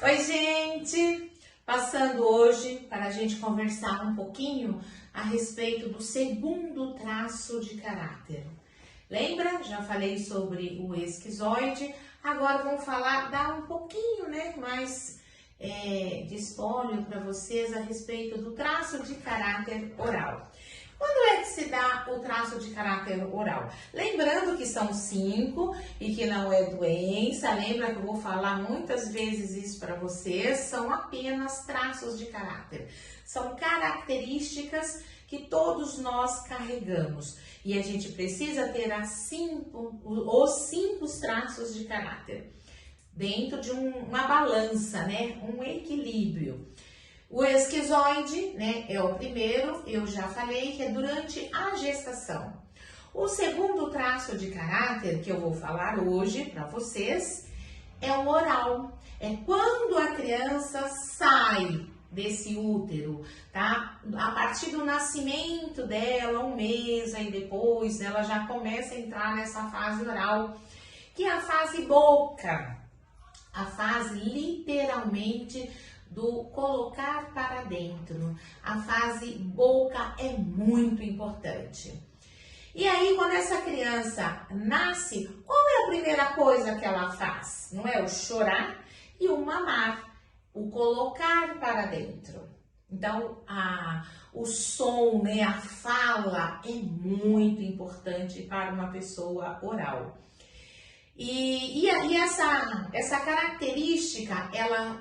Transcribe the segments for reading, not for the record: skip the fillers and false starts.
Oi, gente! Passando hoje para a gente conversar um pouquinho a respeito do segundo traço de caráter. Lembra? Já falei sobre o esquizoide, agora vamos dar um pouquinho mais de espólio para vocês a respeito do traço de caráter oral. Quando é que se dá o traço de caráter oral? Lembrando que são 5 e que não é doença, lembra que eu vou falar muitas vezes isso para vocês, são apenas traços de caráter. São características que todos nós carregamos e a gente precisa ter os 5 traços de caráter dentro de uma balança, um equilíbrio. O esquizoide, é o primeiro, eu já falei que é durante a gestação. O segundo traço de caráter que eu vou falar hoje para vocês é o oral. É quando a criança sai desse útero, tá? A partir do nascimento dela, 1 mês, aí depois ela já começa a entrar nessa fase oral, que é a fase boca, a fase literalmente do colocar para dentro. A fase boca é muito importante. E aí, quando essa criança nasce, qual é a primeira coisa que ela faz? Não é o chorar e o mamar, o colocar para dentro. Então, o som, a fala é muito importante para uma pessoa oral. E essa característica,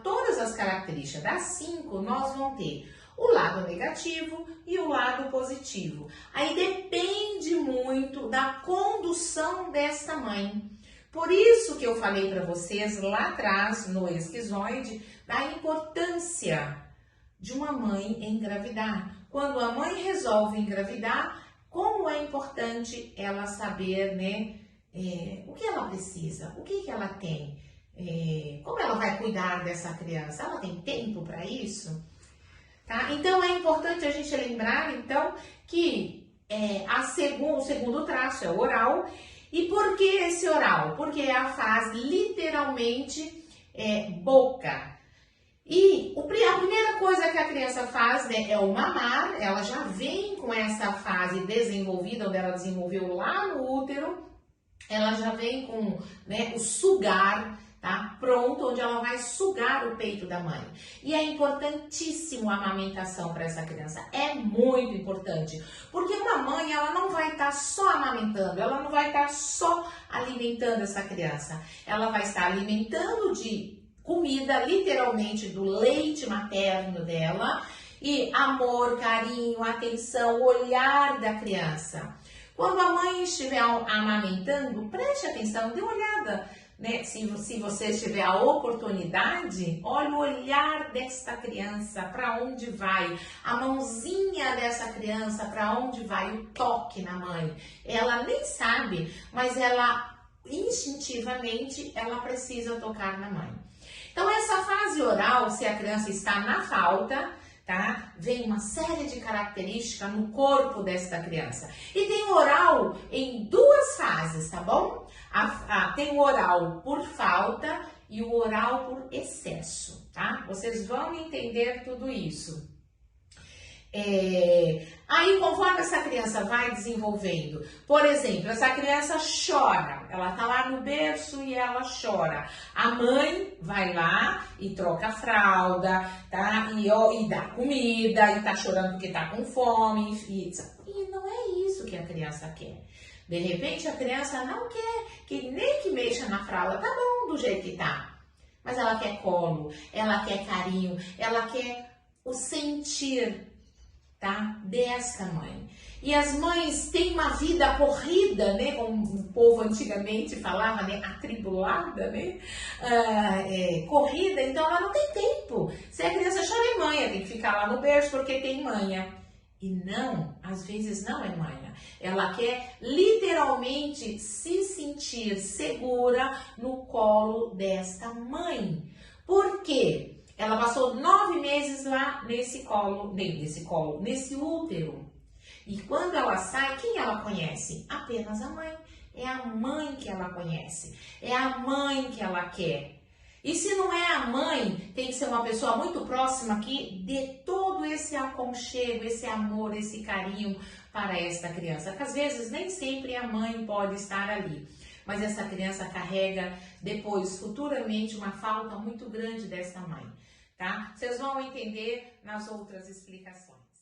todas as características das 5, nós vamos ter o lado negativo e o lado positivo. Aí depende muito da condução dessa mãe. Por isso que eu falei para vocês lá atrás, no esquizoide, da importância de uma mãe engravidar. Quando a mãe resolve engravidar, como é importante ela saber, o que ela precisa, o que ela tem, como ela vai cuidar dessa criança, ela tem tempo para isso? Tá? Então é importante a gente lembrar então que o segundo traço é o oral. E por que esse oral? Porque é a fase literalmente boca. E a primeira coisa que a criança faz é o mamar. Ela já vem com essa fase desenvolvida, onde ela desenvolveu lá no útero. Ela já vem com o sugar, tá? Pronto, onde ela vai sugar o peito da mãe. E é importantíssimo a amamentação para essa criança. É muito importante. Porque uma mãe, ela não vai estar só amamentando, ela não vai estar só alimentando essa criança. Ela vai estar alimentando de comida, literalmente, do leite materno dela. E amor, carinho, atenção, olhar da criança. Quando a mãe estiver amamentando, preste atenção, dê uma olhada, se você tiver a oportunidade, olha o olhar desta criança, para onde vai, a mãozinha dessa criança, para onde vai, o toque na mãe. Ela nem sabe, mas ela instintivamente, ela precisa tocar na mãe. Então essa fase oral, se a criança está na falta, tá? Vem uma série de características no corpo desta criança. E tem o oral em 2 fases, tá bom? Tem o oral por falta e o oral por excesso, tá? Vocês vão entender tudo isso. Aí, conforme essa criança vai desenvolvendo, por exemplo, essa criança chora, ela tá lá no berço e ela chora. A mãe vai lá e troca a fralda, tá? E dá comida, e tá chorando porque tá com fome, e não é isso que a criança quer. De repente, a criança não quer nem que mexa na fralda, tá bom do jeito que tá. Mas ela quer colo, ela quer carinho, ela quer o sentir, tá? Desta mãe. E as mães têm uma vida corrida, como o povo antigamente falava, atribulada, corrida, então ela não tem tempo. Se a criança chora é manha, tem que ficar lá no berço porque tem manha. E não, às vezes não é manha. Ela quer literalmente se sentir segura no colo desta mãe. Por quê? Ela passou 9 meses lá nesse útero. E quando ela sai, quem ela conhece? Apenas a mãe. É a mãe que ela conhece. É a mãe que ela quer. E se não é a mãe, tem que ser uma pessoa muito próxima que dê todo esse aconchego, esse amor, esse carinho para esta criança. Que às vezes nem sempre a mãe pode estar ali, mas essa criança carrega depois, futuramente, uma falta muito grande dessa mãe, tá? Vocês vão entender nas outras explicações.